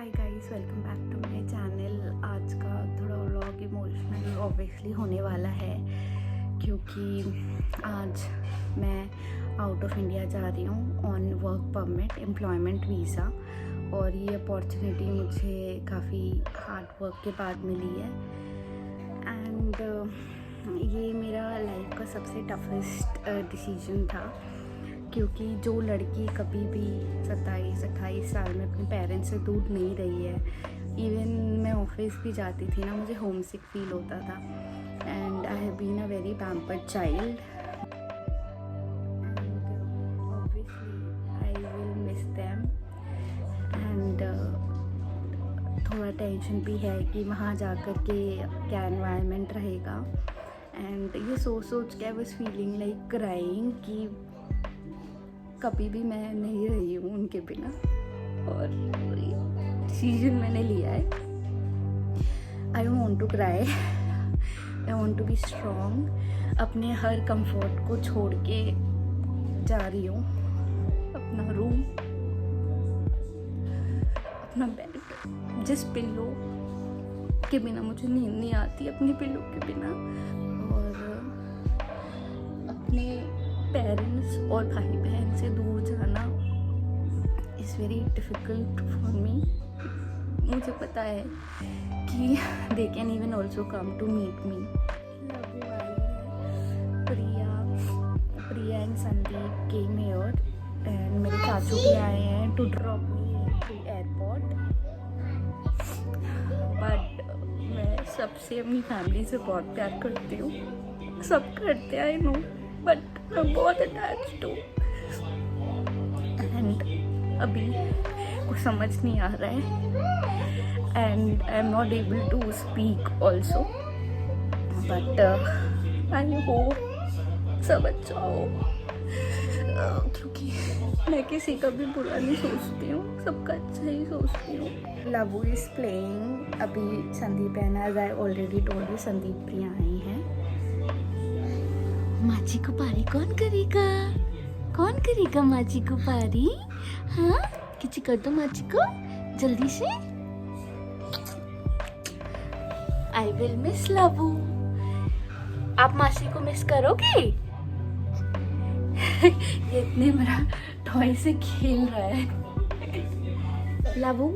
Hi guys, welcome back to my channel. आज का थोड़ा व्लॉग इमोशनल ऑब्वियसली होने वाला है क्योंकि आज मैं आउट ऑफ इंडिया जा रही हूँ on work permit, employment visa. और ये अपॉर्चुनिटी मुझे काफ़ी हार्ड वर्क के बाद मिली है एंड ये मेरा लाइफ का सबसे टफेस्ट डिसीजन था क्योंकि जो लड़की कभी भी 27-28 साल में अपने पेरेंट्स से दूर नहीं रही है, इवन मैं ऑफिस भी जाती थी ना, मुझे होम सिक फील होता था and I have been a very pampered child and obviously I will miss them and थोड़ा टेंशन भी है कि वहाँ जाकर के क्या एनवायरनमेंट रहेगा। एंड ये सोच के I was feeling like crying कि कभी भी मैं नहीं रही हूँ उनके बिना और डिसीजन मैंने लिया है। I don't want to cry, I want to be strong. अपने हर कंफर्ट को छोड़ के जा रही हूँ। अपना रूम, अपना बेड, जिस पिल्लो के बिना मुझे नींद नहीं आती, अपनी पिल्लो के बिना, और अपने पेरेंट्स और भाई बहन से दूर जाना is very difficult for me. मुझे पता है कि they can even also come to meet me. Priya and Sandeep came here and मेरे चाचू भी आए हैं to drop me to airport. But मैं सबसे अपनी फैमिली से बहुत प्यार करती हूँ, सब करते हैं आई नो, बट मैं बहुत अटैच्ड हूँ एंड अभी कुछ समझ नहीं आ रहा है and I am not able to speak also, but I hope सब अच्छा हो क्योंकि मैं किसी का भी बुरा नहीं सोचती हूँ, सबका अच्छा ही सोचती हूँ। Lavu is playing. अभी Sandeep and as I already told you, Sandeep Priya आई हैं। माची को पारी कौन करेगा? कौन करेगा माची को पारी? हाँ, किसी कर दो माची को जल्दी से। आई विल मिस लवू। आप मासी को मिस करोगे? ये इतने मेरा टॉय से खेल रहा है। लवू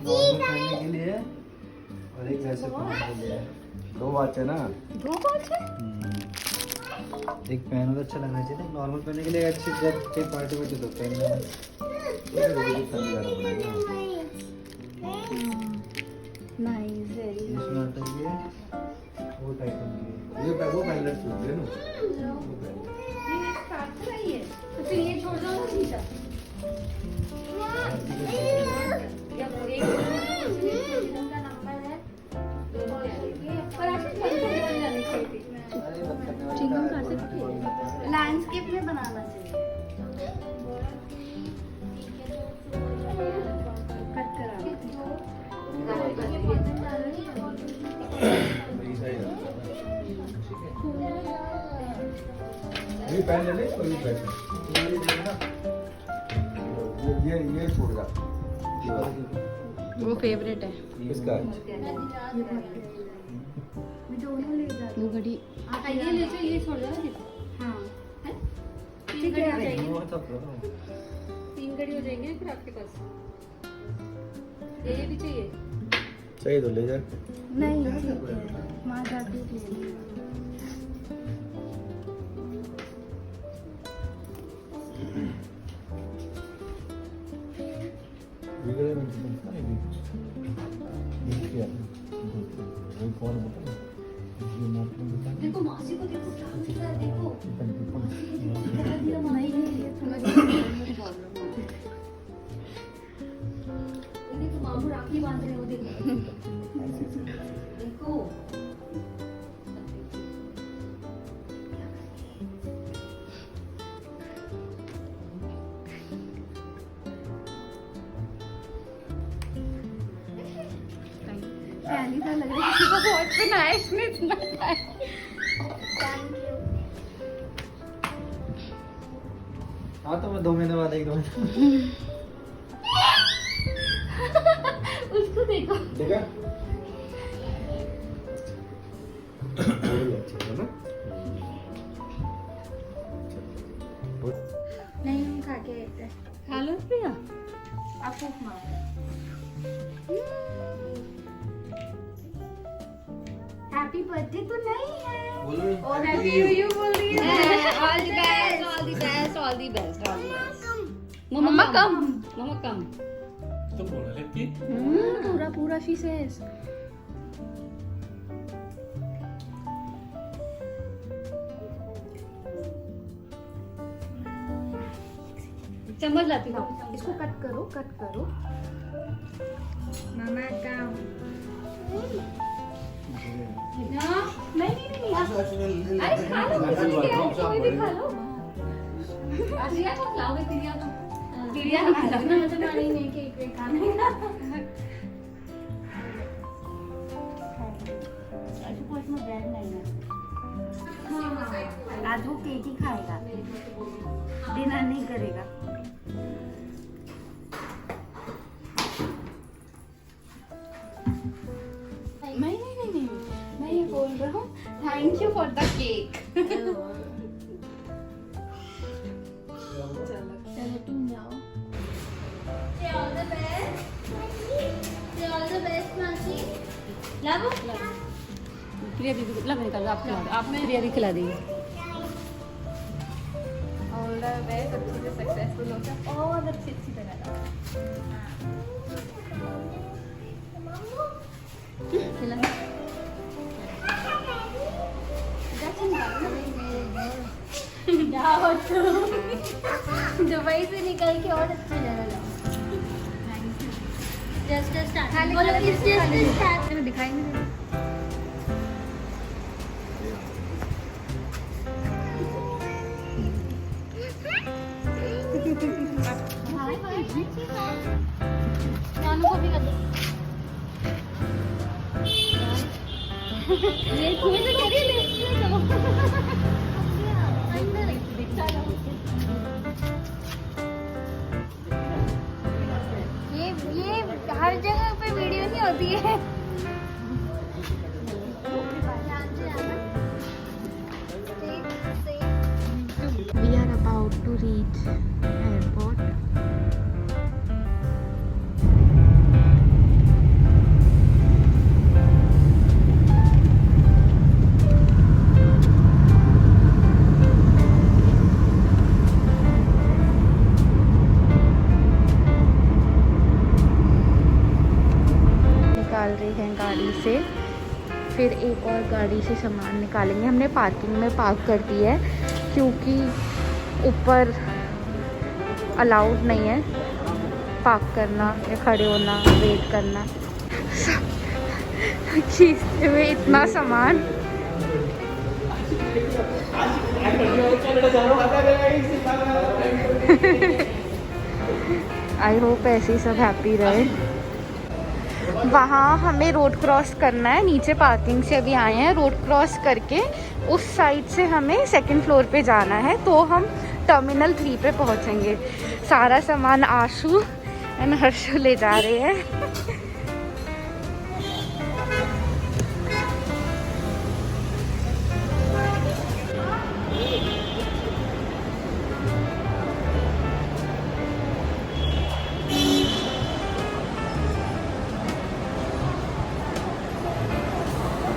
पहनने के लिए और एक वैसे पहनने के लिए। दो वॉच है ना? दो वॉच है? एक पहनो तो अच्छा लगना चाहिए, नॉर्मल पहनने के लिए अच्छी, जब कहीं पार्टी में तो पहनना नाइस, वेरी इसमें आता है ये वो टाइप की, ये वो पहन लेते हैं ना, वो पहन ले। ये स्टार्ट रही है तो फिर ये छोड़ दो ना सीधा। लैंडस्केप में बनाना चाहिए। ये पहन ले, कोई भी पहन ये छोड़ जा, वो फेवरेट है इसका। वो घड़ी ये ले जो, ये छोड़ दो ना। हाँ है? तीन घड़ी हो जाएंगे, वो सब करो। 3 घड़ी हो जाएंगे फिर आपके पास। ये भी चाहिए? चाहिए तो ले जा। नहीं, ठीक है, माँ जाती थी। देखो मासी को, देखो क्या मिल रहा है, देखो। देखो मामू राखी बांध रहे हो, देखो देखो। पहली बार लग रहा है किसी को बहुत बनाया इसने इतना। Thank you. हाँ तो मैं 2 महीने बाद एक दो उसको देखो। देखा अच्छा है ना। नहीं हम खा के खा लो प्रिया। आपको मार हैप्पी बर्थडे तो नहीं है। बोलो और हैप्पी यू बोल रही है। All the best, all the best, all the best, all the best. मम्मा कम, मम्मा कम। तो बोलो हैप्पी। पूरा पूरा शी सेज। चम्मच लाती हूँ। इसको कट करो, कट करो। मामा का नहीं अरे खा लो, कुछ नहीं किया है, कोई भी खा लो। आसिया को खिलाओगे तिरिया को? चिड़िया खाना मतलब मानी नहीं केक वेक खाना है ना। ऐसे कुछ में ब्रेड नहीं है। आज वो केक ही खाएगा, डिनर नहीं करेगा। नहीं, मैं ये बोल रहा हूँ thank you for the cake. चलो तुम जाओ। Say all the best. Say all the best, मासी। लाओ। प्रिया दीदी को लग निकालो, आप खिला दो, आप प्रिया दी खिला देंगे। ऑल द बेस्ट, अच्छे से सक्सेसफुल हो जाए और अच्छी तरह। खिला जाओ तुम दुबई से निकल के और अच्छी जगह जाओ। जस्ट स्टार्ट बोलो, इट्स जस्ट स्टार्ट। मैंने दिखाई नहीं दे। नानू को भी कर दो। ये कुएं से करिए ले चलो। अंदर ये हर जगह पे वीडियो नहीं होती है। We are about to reach airport. निकाल रही हैं गाड़ी से, फिर एक और गाड़ी से सामान निकालेंगे। हमने पार्किंग में पार्क कर दी है क्योंकि ऊपर अलाउड नहीं है पार्क करना या खड़े होना, वेट करना। खींचते हुए इतना सामान। आई होप ऐसे ही सब हैप्पी रहे। वहाँ हमें रोड क्रॉस करना है, नीचे पार्किंग से अभी आए हैं। रोड क्रॉस करके उस साइड से हमें सेकंड फ्लोर पे जाना है, तो हम टर्मिनल 3 पे पहुँचेंगे। सारा सामान आशु एंड हर्षु ले जा रहे हैं।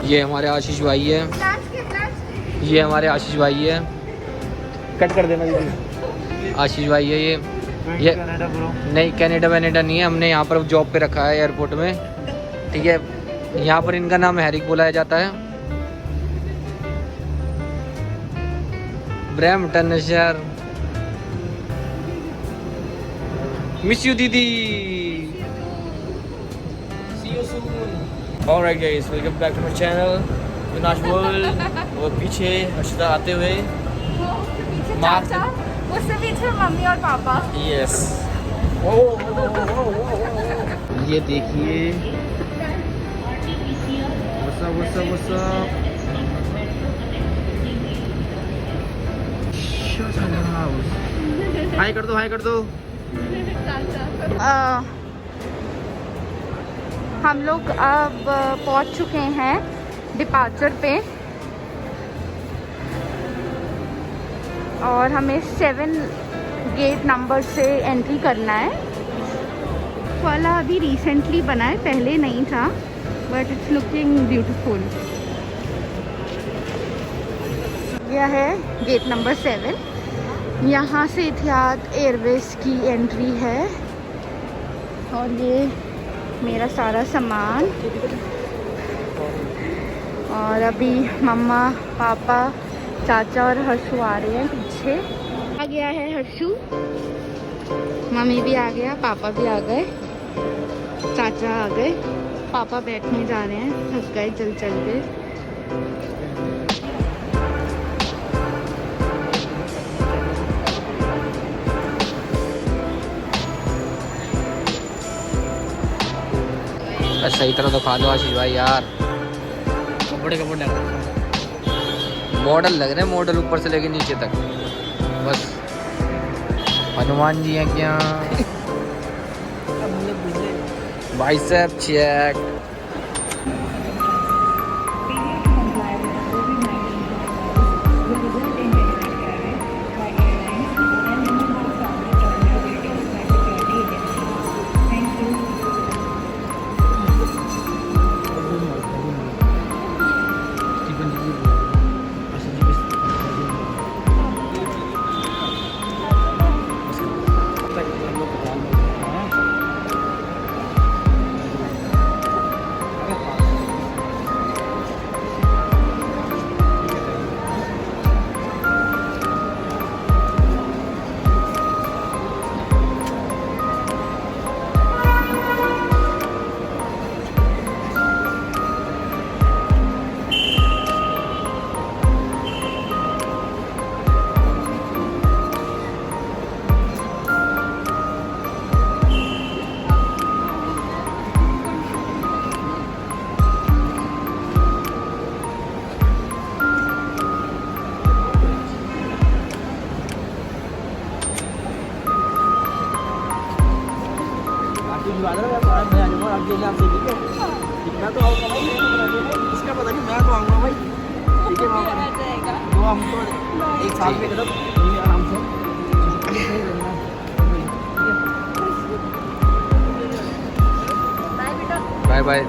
ये हमारे आशीष भाई है, ये हमारे आशीष भाई है, कट कर देना दीदी। आशीष भाई है ये कनाडा ब्रो। नहीं कनाडा वनाडा नहीं है, हमने यहाँ पर जॉब पे रखा है एयरपोर्ट में, ठीक है। यहाँ पर इनका नाम हैरिक बुलाया जाता है। ब्रैम्पटन शहर। मिस यू दीदी। See you soon. Alright guys, welcome back to my channel, विनाश वर्ल्ड। और पीछे हर्षिता आते हुए, चाचा, उससे पीछे मम्मी और पापा। यस। ये देखिए, what's up? Shut up house. हाय कर दो, हाय कर दो। हम लोग अब पहुंच चुके हैं डिपार्चर पे और हमें 7 गेट नंबर से एंट्री करना है। वाला अभी रिसेंटली बना है, पहले नहीं था, बट इट्स लुकिंग ब्यूटीफुल। यह है गेट नंबर 7। यहाँ से इतिहाद एयरवेज की एंट्री है और ये मेरा सारा सामान। और अभी मम्मा, पापा, चाचा और हर्षु आ रहे हैं पीछे। आ गया है हर्षु, मम्मी भी आ गया, पापा भी आ गए, चाचा आ गए। पापा बैठने जा रहे हैं, थक गए चल चल के। सही तरह दिखा दो आशीष भाई यार। कपड़े कपड़े मॉडल लग रहे हैं, मॉडल ऊपर से लेके नीचे तक। बस हनुमान जी हैं क्या? Bicep check. मैं तो आऊँगा भाई, इसका पता नहीं, मैं तो आऊँगा भाई। ठीक है वो हम तो एक साल में कदम आराम से बाय बाय।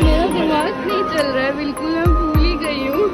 मेरा दिमाग नहीं चल रहा है बिल्कुल, मैं भूल ही गई हूँ।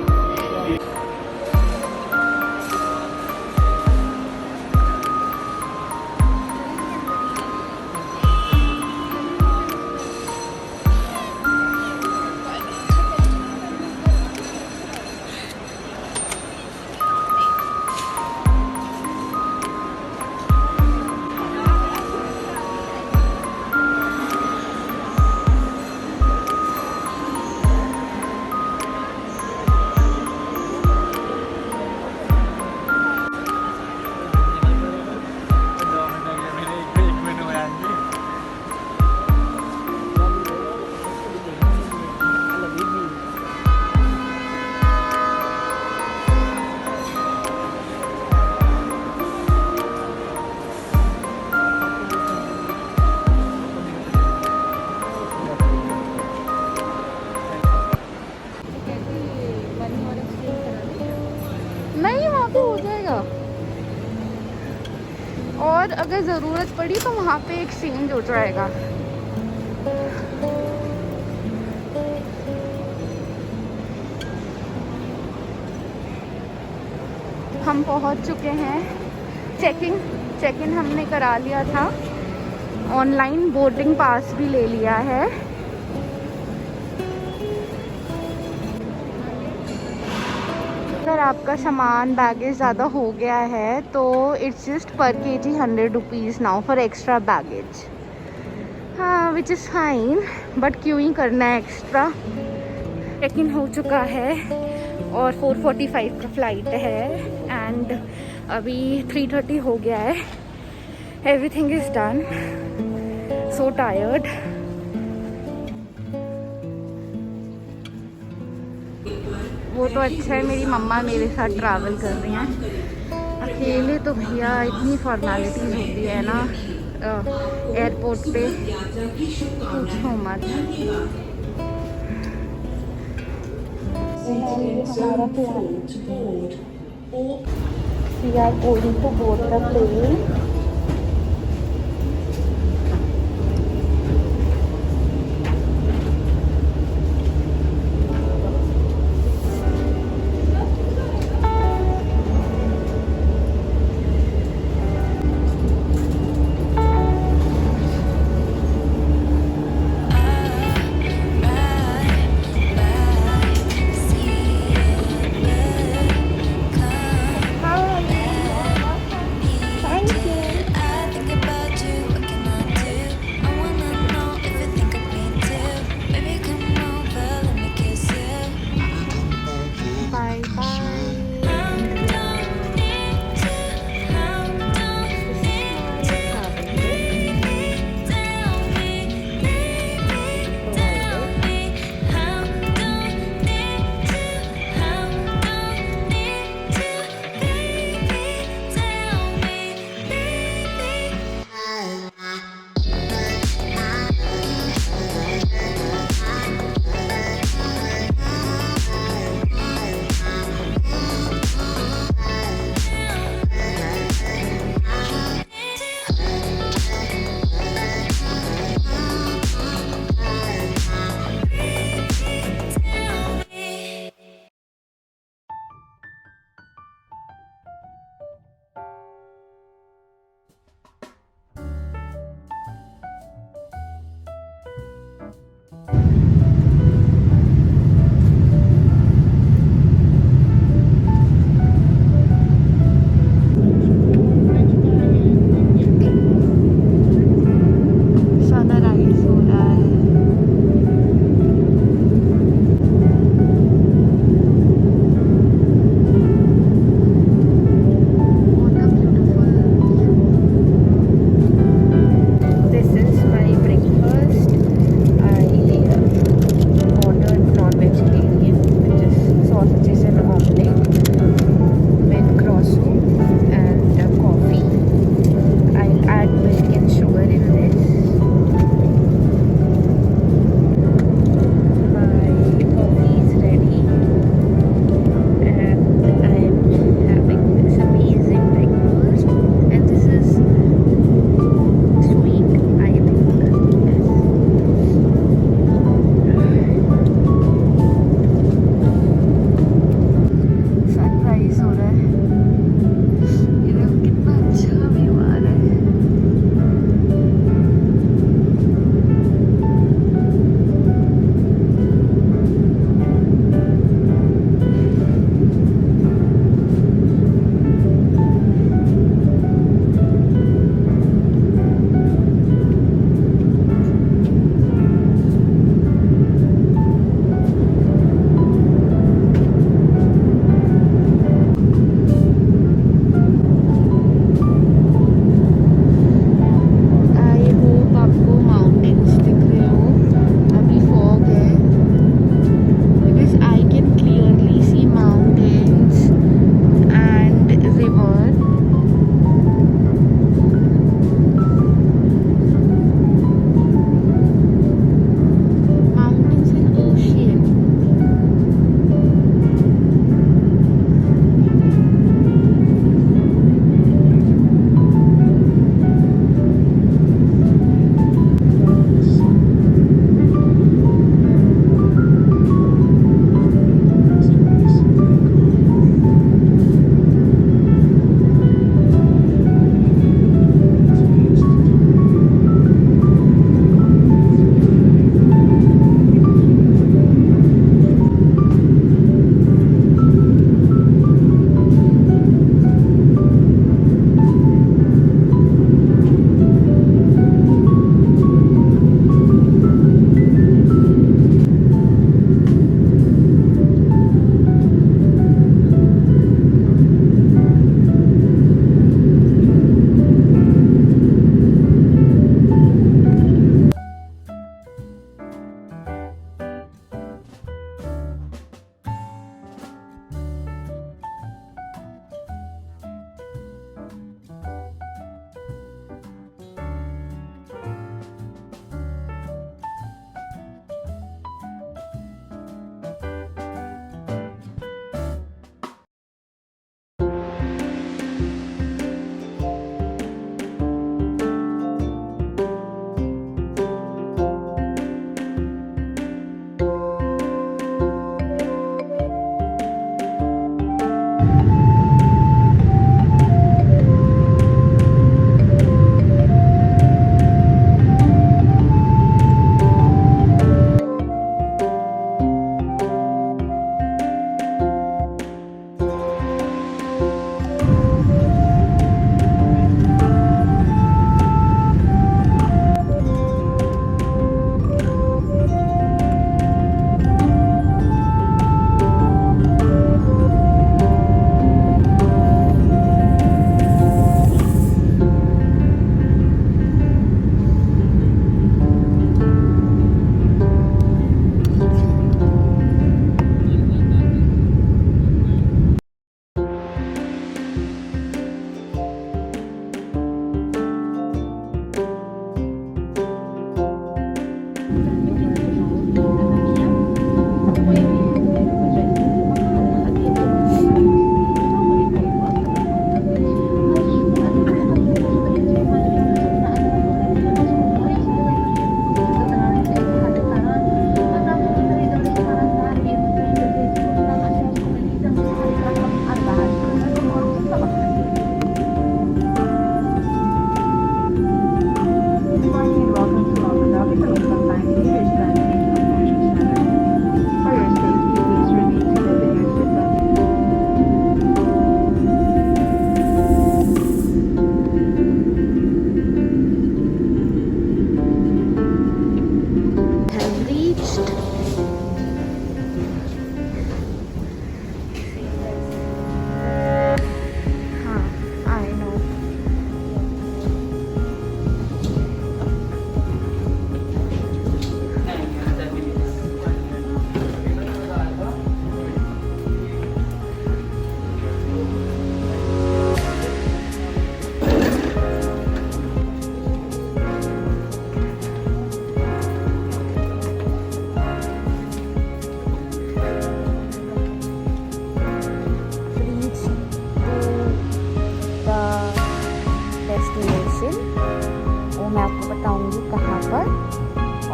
नहीं, वहाँ पे हो जाएगा, और अगर ज़रूरत पड़ी तो वहाँ पे एक्सचेंज हो जाएगा। हम पहुँच चुके हैं। चेक इन हमने करा लिया था, ऑनलाइन बोर्डिंग पास भी ले लिया है। अगर आपका सामान बैगेज ज़्यादा हो गया है तो इट्स जस्ट पर KG 100 rupees now for extra baggage. हाँ विच इज़ फाइन, बट क्यों ही करना है एक्स्ट्रा। चेक इन हो चुका है और 4:45 का फ्लाइट है एंड अभी 3:30 हो गया है। Everything is done, so tired. वो तो अच्छा है मेरी मम्मा मेरे साथ ट्रैवल कर रही हैं। अकेले तो भैया इतनी फॉर्मेलिटीज़ होती है ना एयरपोर्ट पे, पूछो मत। हमारा plan, we are going to board the plane. Thank you.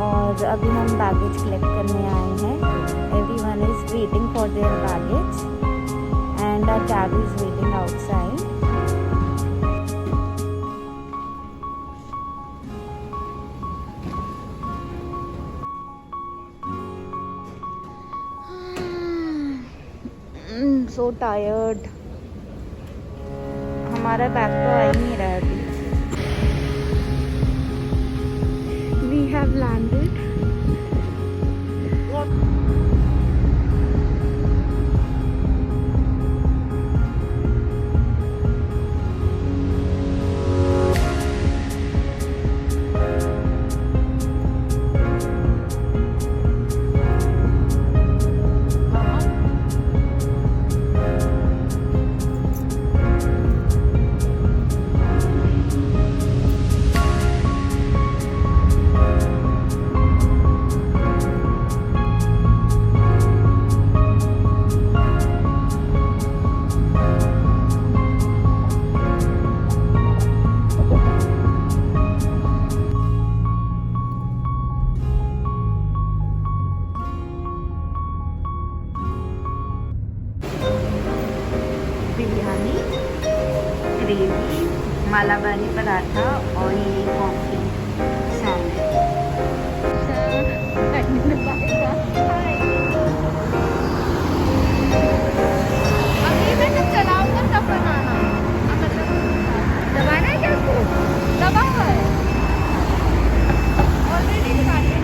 और अभी हम बैगेज कलेक्ट करने आए हैं। Everyone is waiting for their baggage and our cab is waiting outside. So tired. हमारा बैग तो आ ही नहीं रहा है अभी। We have landed. Biryani, gravy, Malabari paratha और ये कॉफी सैलेड। अभी मैं जब चलाऊंगा तब बनाना। दबाना है क्या उसको? दबा हुआ है ऑलरेडी, निकालिए।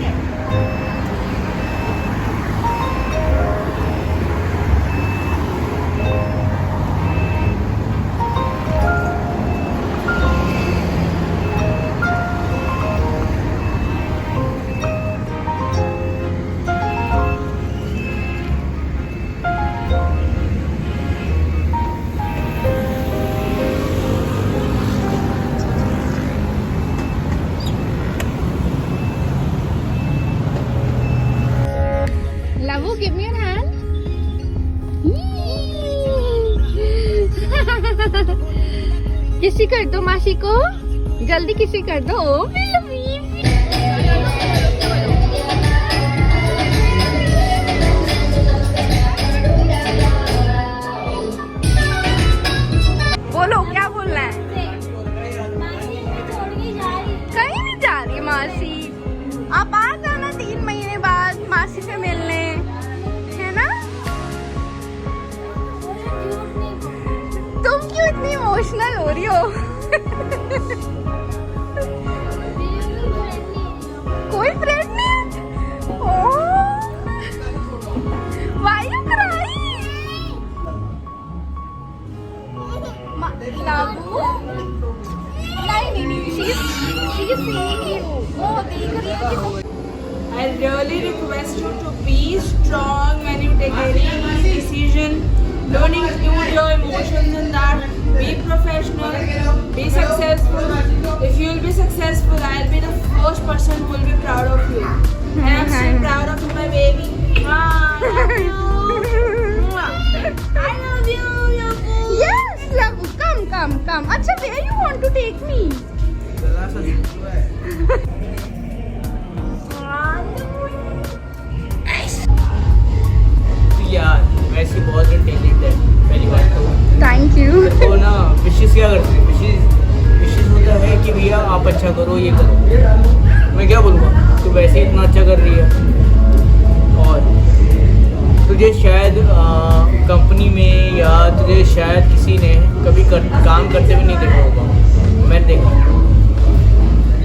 Lavu, give me your hand. किसी कर दो मासी को, जल्दी किसी कर दो। ओ इमोशनल हो रही हो। कोई फ्रेंड नहीं? Why you crying? लागू नहीं, she's seeing you. वो देख रही है कि I really request you to be strong when you take any decision. Don't include your emotions in that. Be professional. Be successful. If you will be successful, I'll be the first person who will be proud of you. And I'm so proud of you, my baby. I love you, Yabu. Yes, Labu, come. अच्छा, where you want to take me? यार वैसे बहुत intelligent है पहली बात तो। Thank you. तो ना विशेष क्या करते हैं, विशेष होता है कि भैया आप अच्छा करो, ये करो। मैं क्या बोलूँगा, तू वैसे ही इतना अच्छा कर रही है और तुझे शायद कंपनी में या तुझे शायद किसी ने कभी काम करते हुए नहीं देखा होगा। मैं देखा।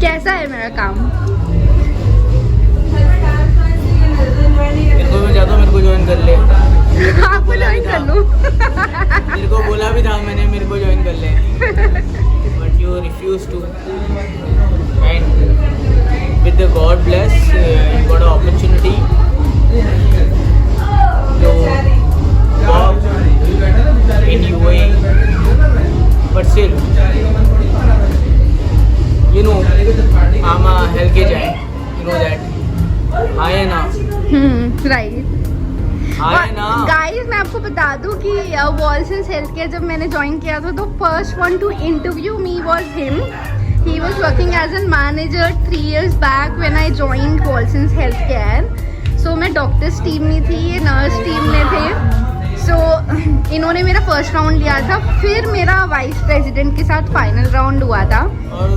कैसा है मेरा काम? मेरे को मैं चाहता हूँ मेरे को ज्वाइन कर ले। आपको ज्वाइन कर लूँ? मेरे को बोला भी था मैंने, मेरे को ज्वाइन कर ले, but you refuse to. And with the god bless you got a opportunity to work in UAE, but still, you know, I'm a health guy. You know that. हाँ है ना? राइट। हाँ है ना? गाइस मैं आपको बता दूं कि वॉल्सन्स हेल्थ केयर जब मैंने ज्वाइन किया था तो first one two interview me was him. He was working as a manager 3 years back when I joined Walsons Healthcare. So मैं डॉक्टर्स टीम में थी, ये नर्स टीम में थे। So इन्होंने मेरा फर्स्ट राउंड लिया था, फिर मेरा वाइस प्रेसिडेंट के साथ फाइनल राउंड हुआ था।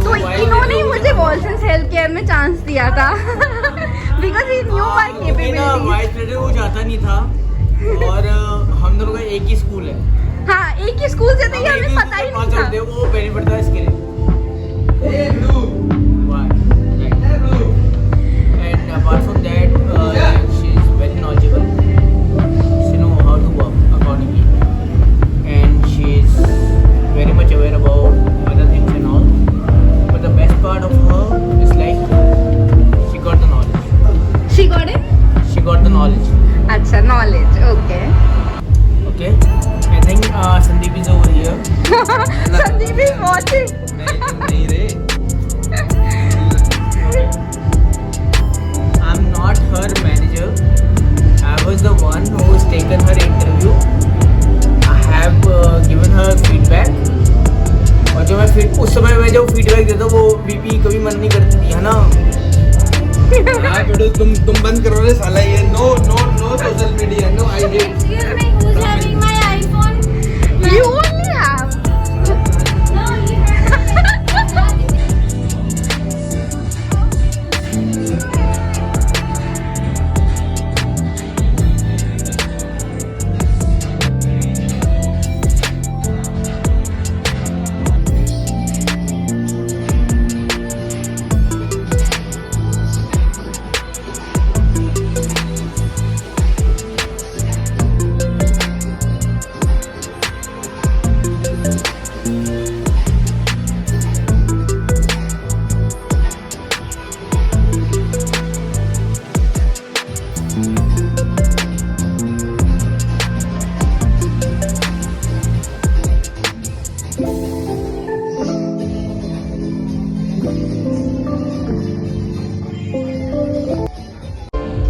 तो इन्होंने ही मुझे वॉल्सन्स हेल्थ केयर में चांस दिया था because he new my capabilities. Vice president वो चाहता नहीं था और हम दोनों का एक ही स्कूल है। हाँ, एक ही स्कूल से थे, हमें पता ही नहीं था। वो बेनिफिट था इसके लिए। And apart from that, she is very knowledgeable. She know how to work accordingly, and she is very much aware about other things and all. But the best part of her is like she got the knowledge. She got it? She got the knowledge. अच्छा, knowledge, okay. Okay. I think Sandeep is over here. Sandeep is watching. नहीं रे। I'm not her manager. I was the one who has taken her interview. I have given her feedback. और जो मैं उस समय मैं जो फीडबैक देता हूँ वो बीपी कभी मन नहीं करती है ना। हाँ बेटो तुम बंद करो रे साला ये। No social media, no I hate. Excuse me, who's having my iPhone? You only have. No, you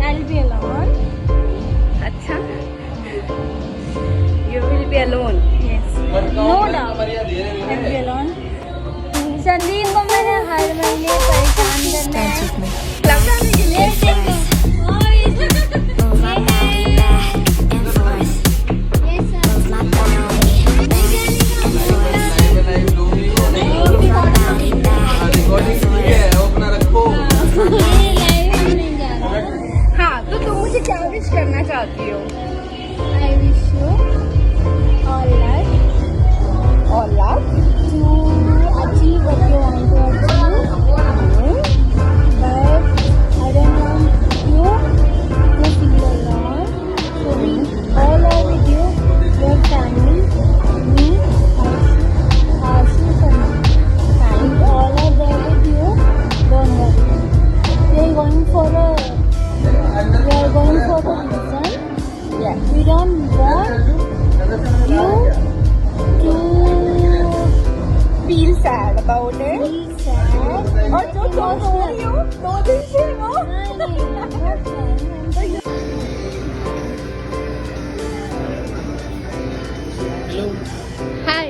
I'll be alone. अच्छा. You will be alone. Yes. No doubt. I'll be alone. Sandeep को मैंने हर महीने परेशान करना है। क्लब जाने के लिए. हाँ, तो तुम मुझे क्या विश करना चाहती हो? I wish you all luck. All love. about it. और जो तुम रो रही हो 2 दिन से वो हेलो हाय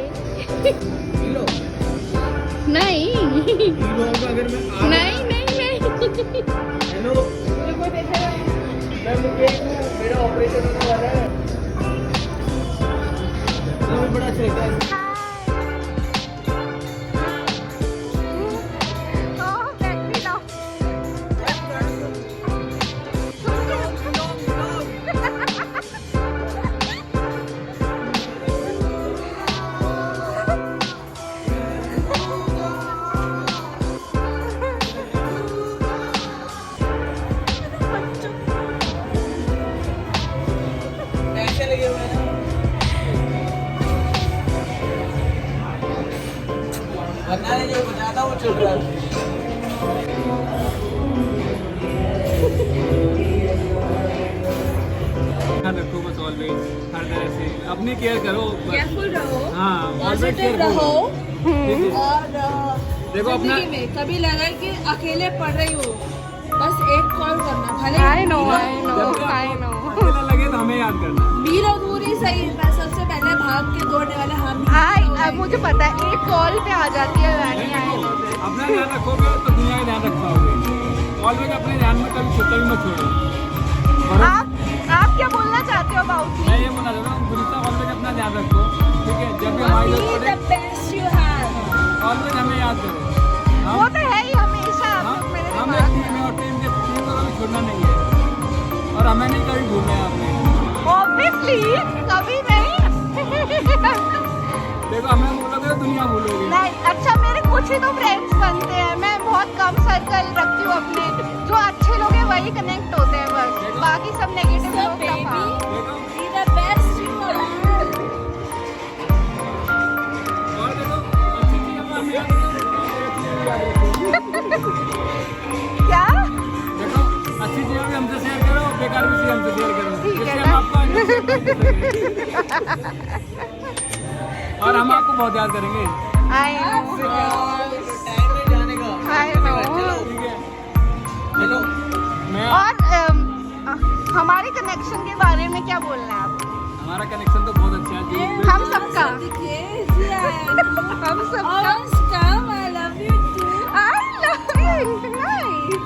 हीरो नहीं हीरो होगा अगर मैं नहीं नहीं नहीं हेलो मैं मुकेश हूँ, मेरा ऑपरेशन होने वाला है। हमें बड़ा अच्छा लगता है। कैसे लगे हुए हैं ना? बता रहे जो बताता वो चल रहा है। ध्यान रखो बस ऑलवेज हर तरह से अपनी केयर करो बस। केयरफुल रहो, हाँ always पॉजिटिव careful रहो ठीक है। और देखो अपना जिंदगी में कभी लगा कि अकेले पढ़ रही हो बस एक कॉल करना भले I know जब भी आपको अकेला लगे तो हमें याद करना। वीरो दूरी सही मैं सबसे पहले भाग के दौड़ने वाले हम ही अब मुझे पता है एक कॉल पे आ जाती है रानी आई नो अपना ध्यान रखोगे तो दुनिया का ध्यान रख पाओगे। ऑलवेज अपने ध्यान में कभी छोटा भी मत छोड़ो। आप क्या बोलना चाहते हो अबाउट मैं ये बोला था गुरुता ऑलवेज अपना ध्यान रखो ठीक है। जब भी हमारी जरूरत पड़े the best you have always हमें याद करो। वो तो है ही हमेशा आप लोग मेरे हम दिमाग एक टीम है और टीम को कभी छोड़ना नहीं है और हमें नहीं कभी भूलना है आपने। ऑब्वियसली कभी नहीं देखो हमें बोलोगे तो दुनिया भूलोगे। नहीं अच्छा मेरे कुछ ही तो फ्रेंड्स बनते हैं मैं बहुत कम सर्कल रखती हूँ अपने जो अच्छे लोग हैं वही कनेक्ट होते हैं बस बाकी सब नेगेटिव So लोग baby, देखो be the best you are. और देखो अच्छी चीज़ों को हम याद रखें, याद रखें। क्या देखो अच्छी चीज़ों भी हमसे शेयर करो बेकार भी चीज़ हमसे शेयर करो ठीक है जिससे ना? हम आपको और हम आपको बहुत याद करेंगे आई नो टाइम में जाने का। आई नो ठीक है। देखो मैं और हमारे कनेक्शन के बारे में क्या बोलना है आप हमारा कनेक्शन तो बहुत अच्छा है जो हम सबका हम सबका Come, I love you too. I love you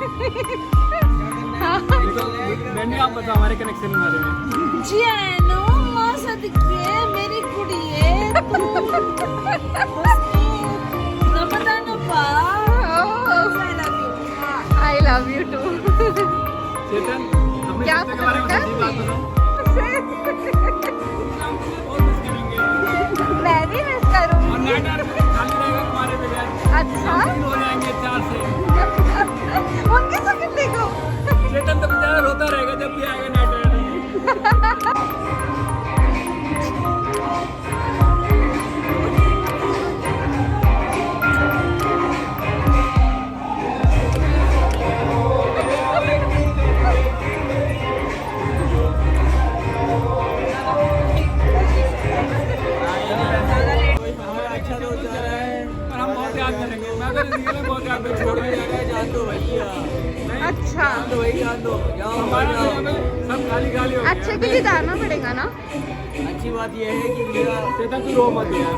देखो मैंने आप बताओ हमारे कनेक्शन के बारे में। जियानो मां सदके मेरी कुड़िए तू रमजान पा आई लव यू टू चेतन अपने क्या रिश्ते के बारे में पता सच्ची बात बताओ हम तुझे बहुत मिस करेंगे मैं भी मिस और करूंगी नाइट खाली रहेगा तुम्हारे बगैर अच्छा हम हो जाएंगे 4 से। उनकी शक्ल देखो चेतन तो बेचारा रोता रहेगा जब भी आएगा नाइट अच्छा तो जा रहा है। और हम बहुत याद करेंगे मैं अगर जिंदगी में बहुत याद करूँगा छोड़ के जाना है, जान दो भैया। अच्छा जान दो भाई, जान दो। जाओ हमारा जाओ। दुनिया में सब खाली खाली हो अच्छे के लिए जाना पड़ेगा ना अच्छी बात यह है कि मेरा चेतन तू रो मत यार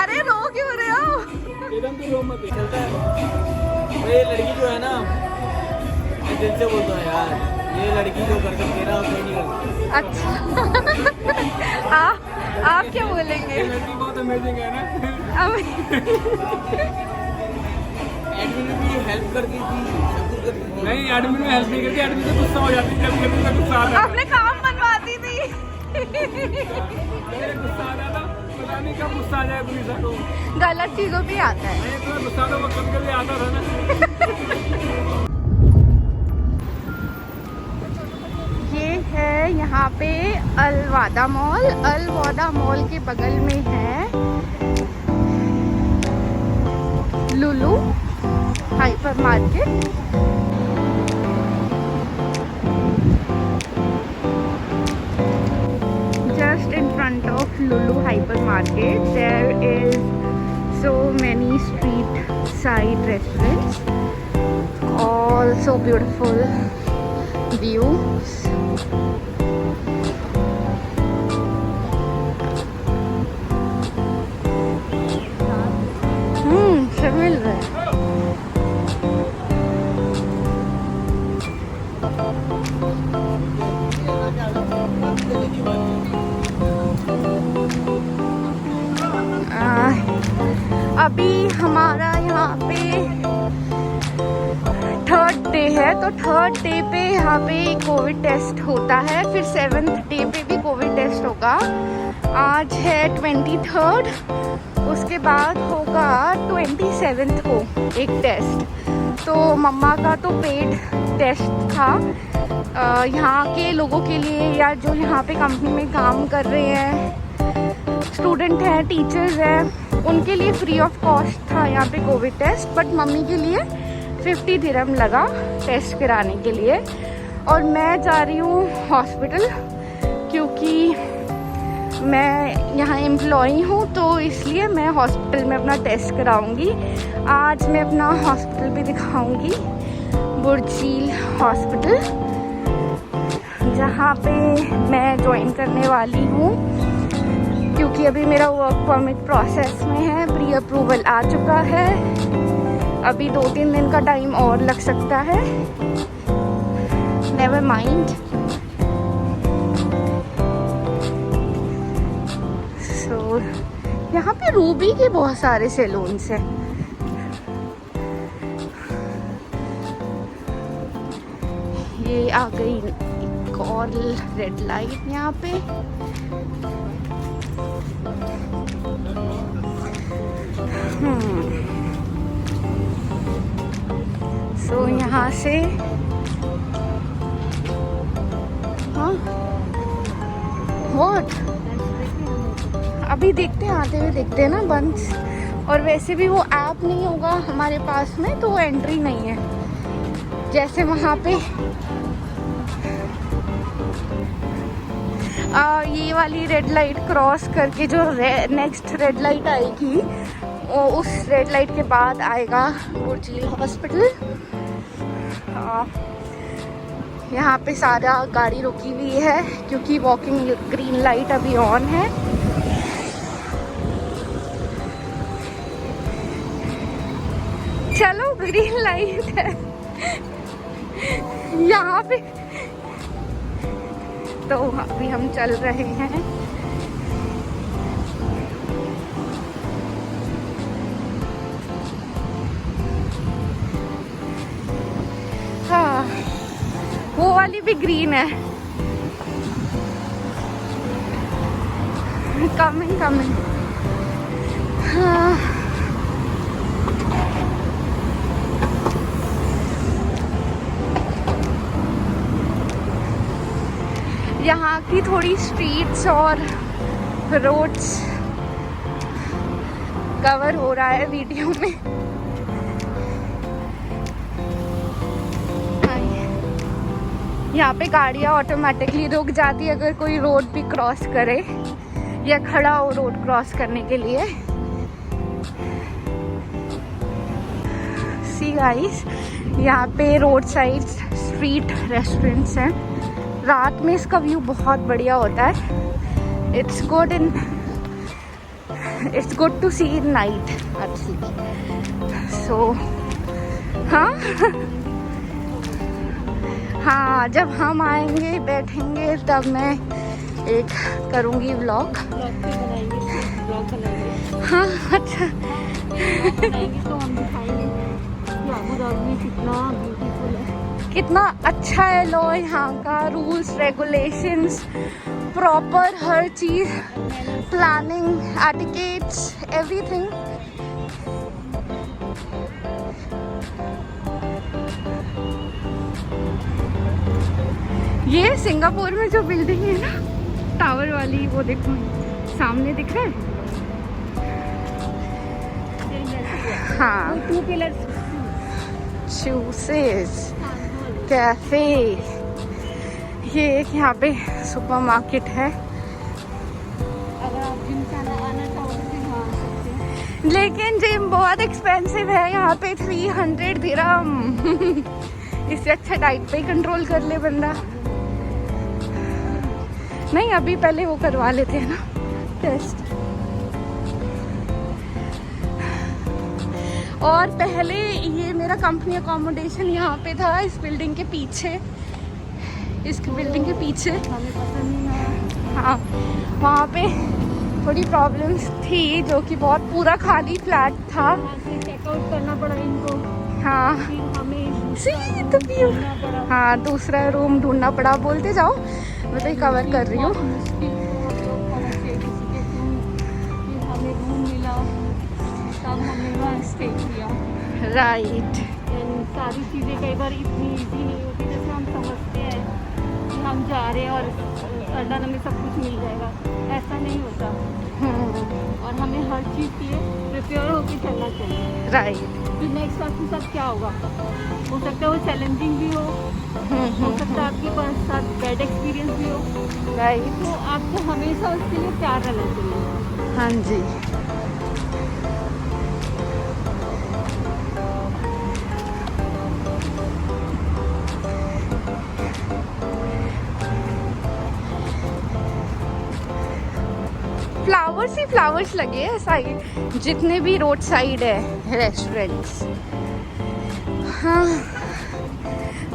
अरे रो क्यों रहे हो चेतन तू रो मत यार। चलता है। तो ये लड़की जो है ना, मैं दिल से बोलता हूँ यार, ये लड़की जो कर सकती है ना, कोई नहीं कर सकता। अच्छा आप क्या बोलेंगे ये लड़की बहुत अमेजिंग है ना एडमिन भी हेल्प करती थी, सब कुछ करती थी। नहीं एडमिन में हेल्प नहीं करती एडमिन से गुस्सा हो जाती है जब कभी उसका गुस्सा आता है आपने काम बनवाती थी मेरे गुस्सा आ जाता पता नहीं कब गुस्सा आ जाए पुलिस को गलत चीजों पे आता है नहीं तो गुस्सा तो कभी कभी आता था ना ये है यहाँ पे अलवादा मॉल के बगल में है Lulu hypermarket just in front of Lulu hypermarket. There is so many street side restaurants, all so beautiful views. सब मिल रहा है. अभी हमारा यहाँ पे 3rd डे है, तो 3rd डे पे यहाँ पे कोविड टेस्ट होता है, फिर 7th डे पे भी कोविड टेस्ट होगा. आज है 23rd, उसके बाद होगा 27th को एक टेस्ट. तो मम्मा का तो पेड टेस्ट था. यहाँ के लोगों के लिए या जो यहाँ पे कंपनी में काम कर रहे हैं, स्टूडेंट हैं, टीचर्स हैं, उनके लिए फ्री ऑफ कॉस्ट था यहाँ पे कोविड टेस्ट. बट मम्मी के लिए 50 दिरहम लगा टेस्ट कराने के लिए. और मैं जा रही हूँ हॉस्पिटल क्योंकि मैं यहाँ एम्प्लॉई हूँ, तो इसलिए मैं हॉस्पिटल में अपना टेस्ट कराऊंगी. आज मैं अपना हॉस्पिटल भी दिखाऊंगी, बुर्जील हॉस्पिटल, जहाँ पे मैं ज्वाइन करने वाली हूँ. क्योंकि अभी मेरा वर्क परमिट प्रोसेस में है, प्री अप्रूवल आ चुका है. अभी 2-3 दिन का टाइम और लग सकता है. Never mind. सो यहाँ पे रूबी के बहुत सारे सैलून्स हैं. ये आ गई एक और रेड लाइट यहाँ पे. सो यहाँ से व्हाट अभी देखते हैं, आते हुए देखते हैं ना बंद. और वैसे भी वो ऐप नहीं होगा हमारे पास में, तो वो एंट्री नहीं है. जैसे वहाँ पे ये वाली रेड लाइट क्रॉस करके जो नेक्स्ट रेड लाइट आएगी, वो उस रेड लाइट के बाद आएगा बुर्जील हॉस्पिटल. यहाँ पे सारा गाड़ी रुकी हुई है क्योंकि वॉकिंग ग्रीन लाइट अभी ऑन है. चलो ग्रीन लाइट है यहाँ पे, तो अभी हम चल रहे हैं. हाँ, वो वाली भी ग्रीन है. Coming coming. हाँ, यहाँ की थोड़ी स्ट्रीट्स और रोड्स कवर हो रहा है वीडियो में. यहाँ पे गाड़ियाँ ऑटोमेटिकली रुक जाती है अगर कोई रोड भी क्रॉस करे या खड़ा हो रोड क्रॉस करने के लिए. सी गाइस, यहाँ पे रोड साइड स्ट्रीट रेस्टोरेंट्स हैं. रात में इसका व्यू बहुत बढ़िया होता है. It's good to see in night actually. So हाँ, जब हम आएंगे बैठेंगे तब मैं एक करूँगी व्लॉग. हाँ अच्छा, तो हम दिखाएंगे कि अबू धाबी कितना ब्यूटीफुल है, कितना अच्छा है लॉ यहाँ का. रूल्स रेगुलेशंस प्रॉपर, हर चीज़, प्लानिंग, एटिकेट्स, एवरीथिंग. ये सिंगापुर में जो बिल्डिंग है ना, टावर वाली, वो देखो सामने दिख रहा है. हाँ, 2 पिलर्स चूसेस कैफे. ये एक यहाँ पे सुपरमार्केट है. अगर आप लेकिन जिम बहुत एक्सपेंसिव है यहाँ पे, 300 दिरहम। इससे अच्छा डाइट पे ही कंट्रोल कर ले बंदा। नहीं अभी पहले वो करवा लेते हैं ना टेस्ट। और पहले ये मेरा कंपनी अकोमोडेशन यहाँ पे था, इस बिल्डिंग के पीछे, इस बिल्डिंग के पीछे। हाँ वहाँ पे थोड़ी प्रॉब्लम्स थी, जो कि बहुत पूरा खाली फ्लैट था। चेकआउट करना पड़ा इनको। हाँ फिर हमें हाँ दूसरा रूम ढूंढना पड़ा। बोलते जाओ, मैं तो कवर कर रही हूँ। हमें रूम मिला, तब हमने वहाँ स्टे किया। राइट। सारी चीज़ें कई बार इतनी ईजी नहीं होती जैसे हम समझते हैं कि हम जा रहे हैं और सडन हमें सब कुछ मिल जाएगा, ऐसा नहीं होता। और हमें हर चीज़ के लिए प्रिपेयर होकर चलना चाहिए। राइट। कि नेक्स्ट आपके साथ क्या होगा, हो सकता है वो चैलेंजिंग भी हो सकता है आपके पास साथ बैड एक्सपीरियंस भी हो। राइट। तो आपको हमेशा उसके लिए तैयार रहना चाहिए। हाँ जी। फ्लावर्स ही फ्लावर्स लगे हैं साइड, जितने भी रोड साइड है रेस्टोरेंट्स। हाँ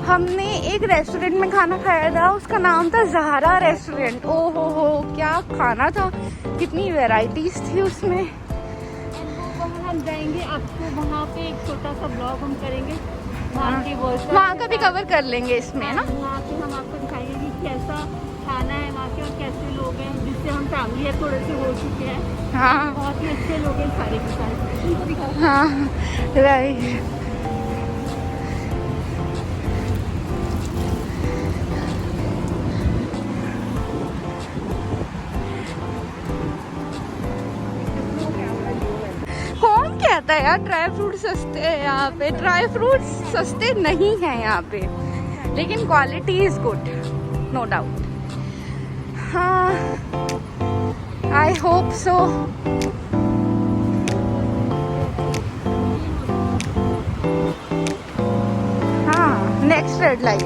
हमने एक रेस्टोरेंट में खाना खाया था, उसका नाम था ज़हरा रेस्टोरेंट। ओ हो क्या खाना था, कितनी वैरायटीज थी उसमें। वहाँ हम जाएंगे, आपको वहाँ पे एक छोटा सा ब्लॉग हम करेंगे, वहाँ का भी कवर कर लेंगे इसमें ना। वहाँ पे हम आपको दिखाएंगे कि कैसा खाना है वहाँ के और कैसे लोग हैं, जिससे हम फैमिली है थोड़े से हो चुके हैं। हाँ बहुत ही अच्छे लोग हैं सारे के सारे। हाँ राइट। कौन कहता है यार ड्राई फ्रूट सस्ते हैं यहाँ पे? ड्राई फ्रूट सस्ते नहीं हैं यहाँ पे, लेकिन quality is good, no doubt. हाँ आई होप सो। हाँ next red light.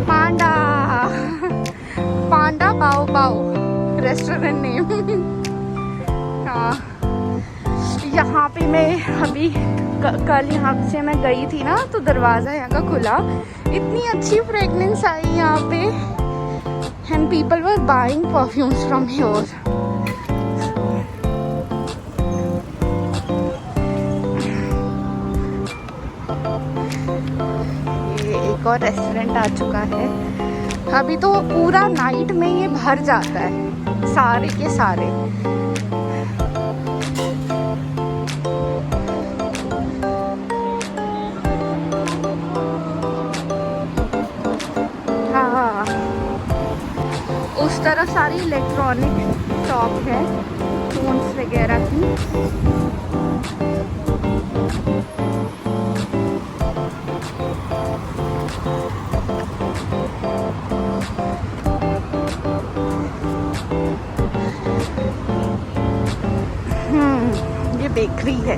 Panda Panda Bao Bao restaurant name. हाँ यहाँ पे मैं अभी कल यहाँ से मैं गई थी ना, तो दरवाज़ा यहाँ का खुला, इतनी अच्छी फ्रेगनेंस आई यहाँ पे, and people were buying perfumes from here. ये एक और रेस्टोरेंट आ चुका है। अभी तो पूरा नाइट में ये भर जाता है, सारे के सारे। हाँ उस तरफ सारी इलेक्ट्रॉनिक शॉप है, फोन्स वगैरह की। ये बेकरी है।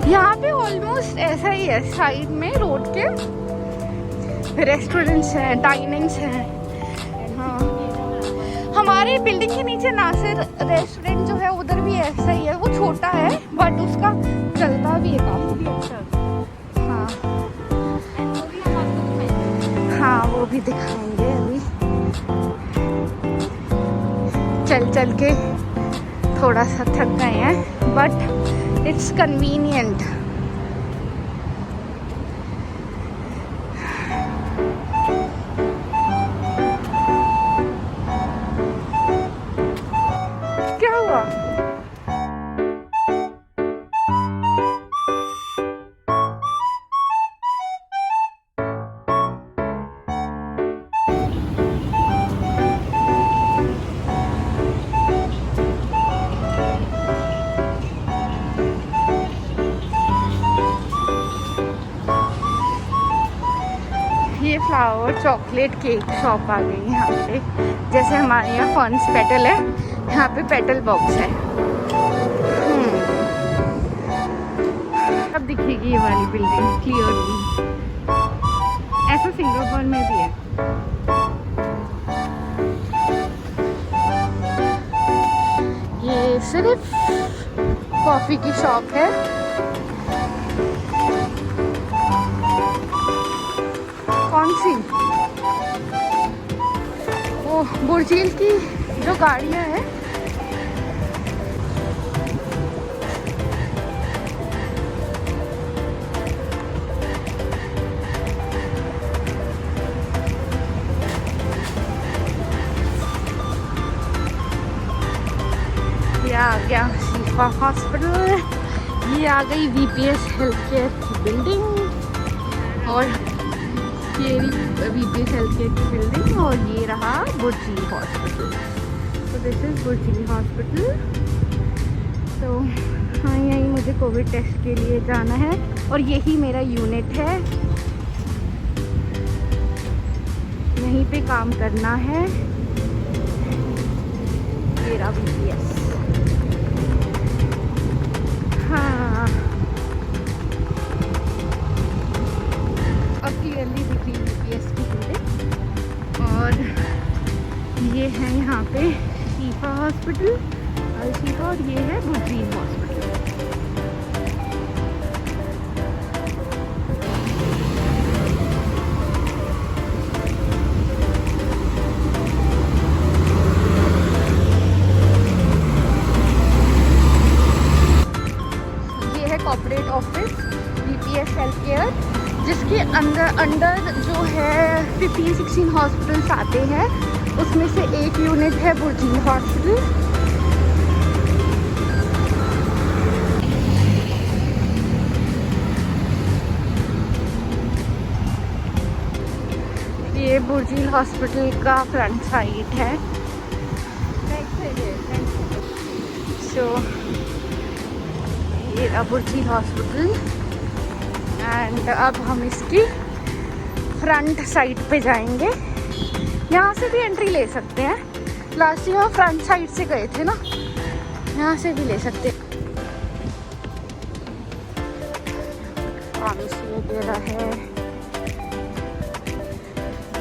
यहाँ पे ऑलमोस्ट ऐसा ही है, साइड में रोड के रेस्टोरेंट्स हैं, डाइनिंग्स हैं। हाँ हमारे बिल्डिंग के नीचे नासिर रेस्टोरेंट जो है उधर भी ऐसा ही है, वो छोटा है बट उसका चलता भी है काफी अच्छा। हाँ हाँ वो भी दिखाएंगे। अभी चल चल के थोड़ा सा थक गए हैं, बट इट्स कन्वीनियंट। क्या हुआ? और चॉकलेट केक शॉप आ गई यहाँ पे। जैसे हमारे यहाँ फॉन्स पेटल है, यहाँ पे पेटल बॉक्स है। अब दिखेगी ये वाली बिल्डिंग क्लियरली। ऐसा सिंगापुर में भी है। ये सिर्फ कॉफी की शॉप है। कौन सी? वो बुर्जील की जो गाड़ियाँ हैं। ये आ गया शिफा हॉस्पिटल। ये आ गई VPS हेल्थ केयर की बिल्डिंग और ये VPS हेल्थ केयर की बिल्डिंग और ये रहा बुर्जील हॉस्पिटल। तो दिस इज़ बुर्जील हॉस्पिटल। तो हाँ, यहीं मुझे कोविड टेस्ट के लिए जाना है और यही मेरा यूनिट है। यहीं पे काम करना है। मेरा VPS। हाँ, अब क्लियरली दिख रही VPS की बिल्डिंग। और ये है यहाँ पे शिफा हॉस्पिटल, शिफा, और ये है Burjeel hospital. Corporate office VPS health care, जिसके अंडर जो है 15-16 हॉस्पिटल्स आते हैं। उसमें से एक यूनिट है बुर्जील हॉस्पिटल। ये बुर्जील हॉस्पिटल का फ्रंट साइड है। सो ये बुर्जील हॉस्पिटल एंड अब हम इसकी फ्रंट साइड पे जाएंगे। यहाँ से भी एंट्री ले सकते हैं। लास्ट ईयर फ्रंट साइड से गए थे ना, यहाँ से भी ले सकते हैं। फार्मेसी वगैरह है।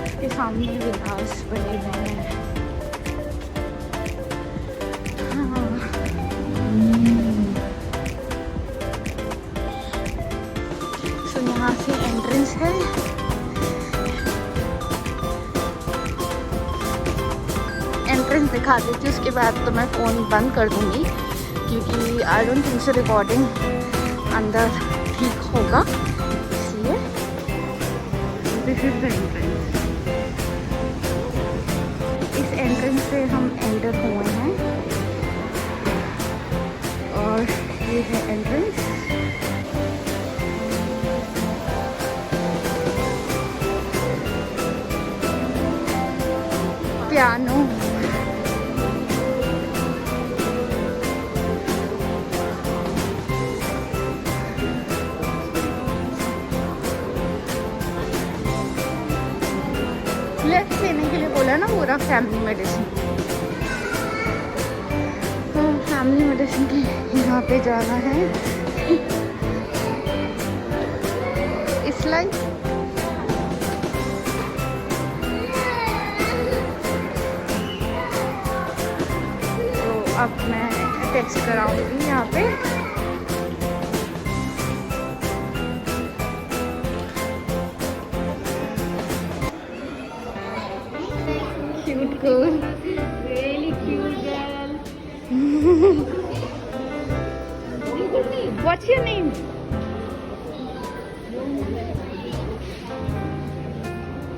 इसके सामने विलास बने हुए हैं। यहाँ से एंट्रेंस है। एंट्रेंस दिखा देती हूँ, उसके बाद तो मैं फ़ोन बंद कर दूँगी क्योंकि I don't think so recording अंदर ठीक होगा, इसलिए। This is the entrance. इस एंट्रेंस से हम एंटर हुए हैं और ये है एंट्रेंस। पियानो, लेफ्ट लेने के लिए बोला ना पूरा फैमिली मेडिसिन। तो फैमिली मेडिसिन के यहाँ पे जाना है। इस लाइन अब मैं टेस्ट कराऊंगी यहाँ पे। Cute girl, really cute girl. What's your name?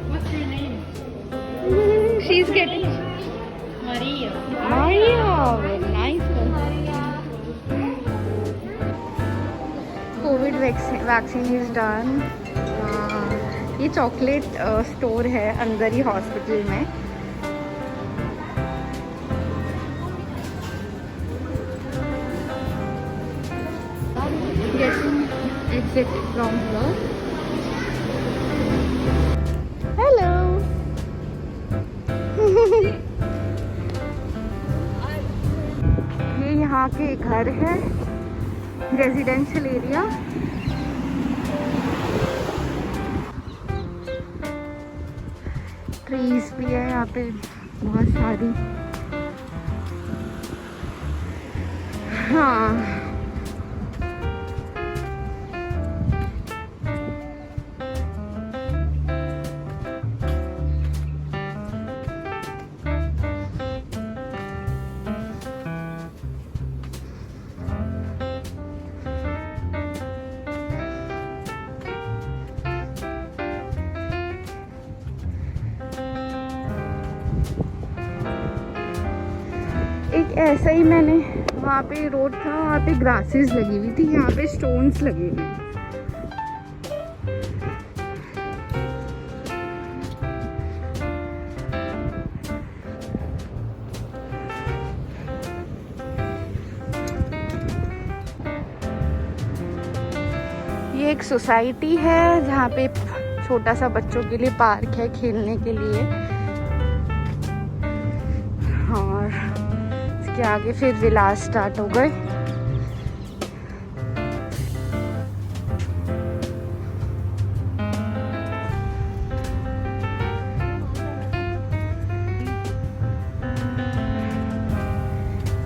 What's your name? She's getting Maria. Very nice. Covid vaccine is done. ये चॉकलेट स्टोर है अंदर ही हॉस्पिटल में। Getting exit from here. Hello. यहाँ के घर है, रेजिडेंशियल एरिया। ट्रीज भी है यहाँ पे बहुत सारी। हाँ एक ऐसा ही मैंने वहाँ पे रोड था, वहाँ पे ग्रासेस लगी हुई थी, यहाँ पे स्टोन्स लगे हुए हैं। ये एक सोसाइटी है जहाँ पे छोटा सा बच्चों के लिए पार्क है खेलने के लिए, और इसके आगे फिर विलास स्टार्ट हो गए।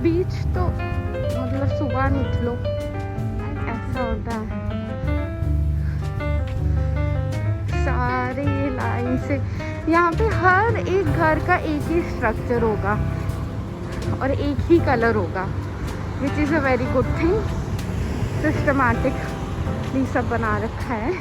बीच तो मतलब सुबह निकलो ऐसा होता है, सारे लाइन से। यहाँ पे हर एक घर का एक ही स्ट्रक्चर होगा और एक ही कलर होगा, which is a very good thing. Systematically सब बना रखा है।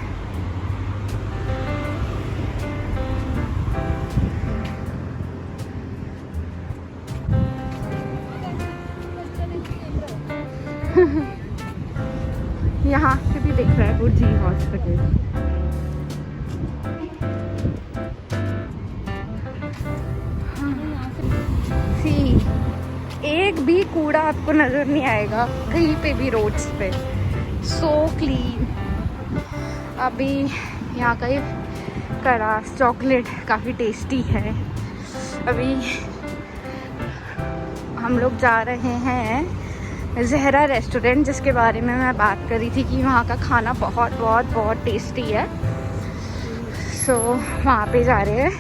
यहाँ से भी दिख रहा है गुरजी हॉस्पिटल। एक भी कूड़ा आपको नजर नहीं आएगा कहीं पे भी रोड्स पे, सो क्लीन। अभी यहाँ का ये करास चॉकलेट काफ़ी टेस्टी है। अभी हम लोग जा रहे हैं जहरा रेस्टोरेंट, जिसके बारे में मैं बात कर रही थी कि वहाँ का खाना बहुत बहुत बहुत टेस्टी है। सो वहाँ पे जा रहे हैं।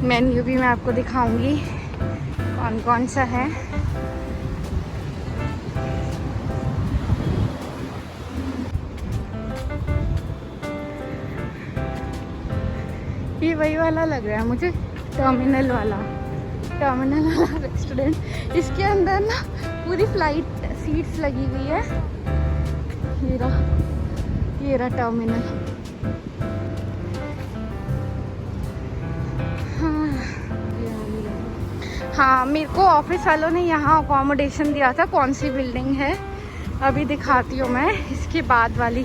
मेन्यू भी मैं आपको दिखाऊंगी कौन कौन सा है। ये वही वाला लग रहा है मुझे, टर्मिनल वाला रेस्टोरेंट। इसके अंदर ना पूरी फ्लाइट सीट्स लगी हुई है। ये रहा टर्मिनल। हाँ, मेरे को ऑफिस वालों ने यहाँ अकोमोडेशन दिया था। कौन सी बिल्डिंग है अभी दिखाती हूँ मैं, इसके बाद वाली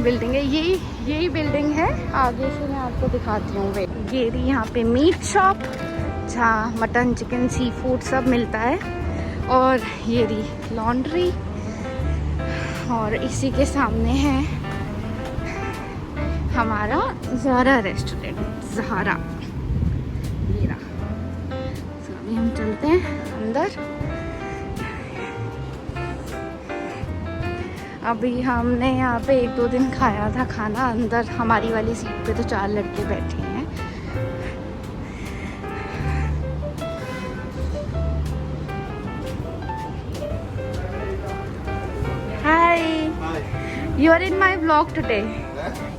बिल्डिंग है, यही बिल्डिंग है। आगे से मैं आपको दिखाती हूँ। ये रही यहाँ पे मीट शॉप, जहाँ मटन चिकन सी फूड सब मिलता है। और ये रही लॉन्ड्री, और इसी के सामने है हमारा ज़हरा रेस्टोरेंट, ज़हरा। ये रहा। तो अभी हम चलते हैं अंदर। अभी हमने यहाँ पे 1-2 दिन खाया था खाना। अंदर हमारी वाली सीट पे तो 4 लड़के बैठे हैं। Hi. You are in my vlog today.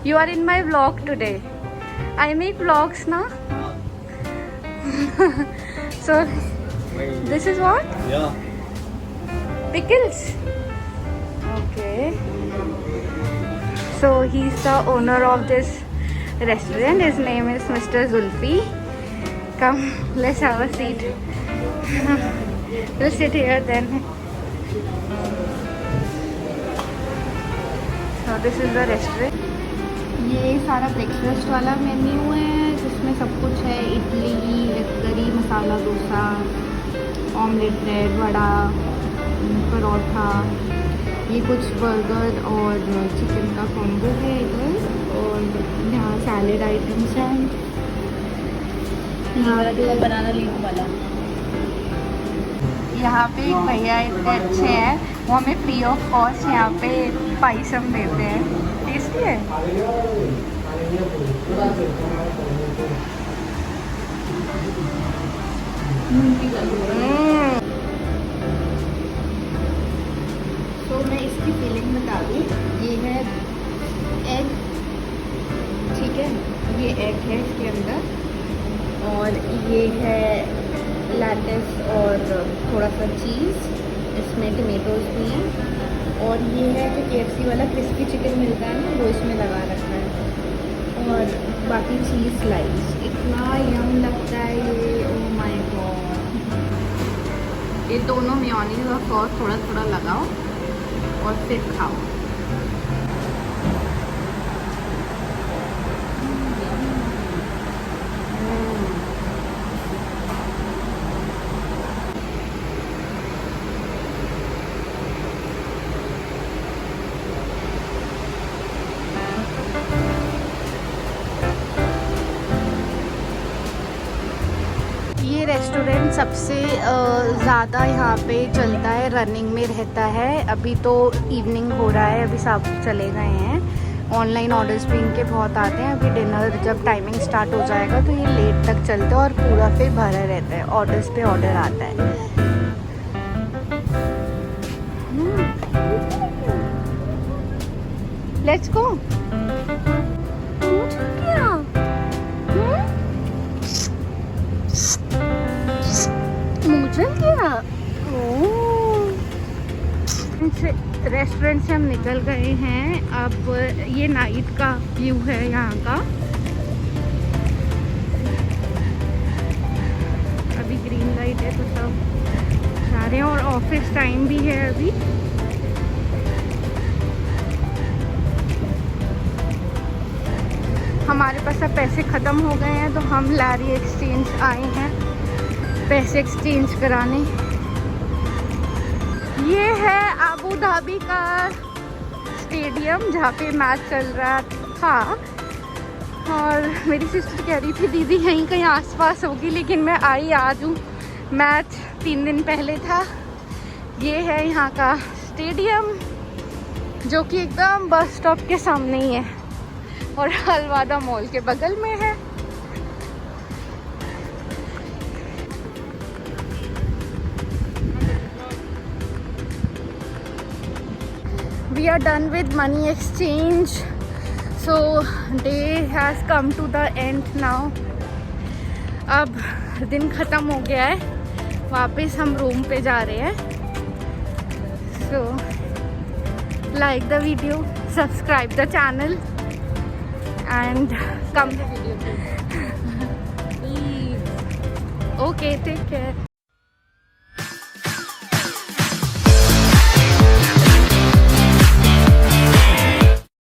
You are in my vlog today. I make vlogs now. So this is what? Yeah. Pickles. Okay. So he's the owner of this restaurant. His name is Mr. Zulfi. Come, let's have a seat. We'll sit here then. So this is the restaurant. ये सारा breakfast वाला menu है, जिसमें सब कुछ है। इडली, करी, masala dosa, omelette bread, vada, paratha, ये कुछ बर्गर और चिकन का कॉम्बो है इधर। और यहाँ सैलेड आइटम्स हैं। यहाँ वाला बनाना लीफ वाला, यहाँ पे एक भैया इतने अच्छे हैं, वो हमें फ्री ऑफ कॉस्ट यहाँ पे पायसम देते हैं। टेस्टी है। तो मैं इसकी फीलिंग बता दूँ, ये है एग, ठीक है, ये एग है इसके अंदर, और ये है लेट्स और थोड़ा सा चीज़, इसमें टमेटोज भी हैं, और ये है कि KFC वाला क्रिस्पी चिकन मिलता है ना, वो इसमें लगा रखा है, और बाकी चीज़ स्लाइस। इतना यम लगता है ये, ओह माय गॉड। ये दोनों मेयोनीज और सॉस थोड़ा थोड़ा लगाओ और फिर खाओ। ये रेस्टोरेंट सबसे ज़्यादा यहाँ पे चलता है, रनिंग में रहता है। अभी तो इवनिंग हो रहा है, अभी सब चले गए हैं। ऑनलाइन ऑर्डर्स भी इनके बहुत आते हैं। अभी डिनर जब टाइमिंग स्टार्ट हो जाएगा तो ये लेट तक चलता है और पूरा फिर भरा रहता है, ऑर्डर्स पे ऑर्डर आता है। Let's go. रेस्टोरेंट से हम निकल गए हैं। अब ये नाइट का व्यू है यहाँ का। अभी ग्रीन लाइट है तो सब जा रहे हैं, और ऑफिस टाइम भी है अभी। हमारे पास अब पैसे ख़त्म हो गए हैं तो हम लारी एक्सचेंज आए हैं पैसे एक्सचेंज कराने। ये है अबू धाबी का स्टेडियम जहाँ पे मैच चल रहा था, और मेरी सिस्टर कह रही थी दीदी यहीं कहीं आसपास होगी, लेकिन मैं आई आज हूँ। मैच 3 दिन पहले था। ये है यहाँ का स्टेडियम जो कि एकदम बस स्टॉप के सामने ही है और अलवादा मॉल के बगल में है। We are done with money exchange, so day has come to the end now. अब दिन ख़त्म हो गया है, वापस हम रूम पे जा रहे हैं। So like the video, subscribe the channel and come the video please. Okay, take care.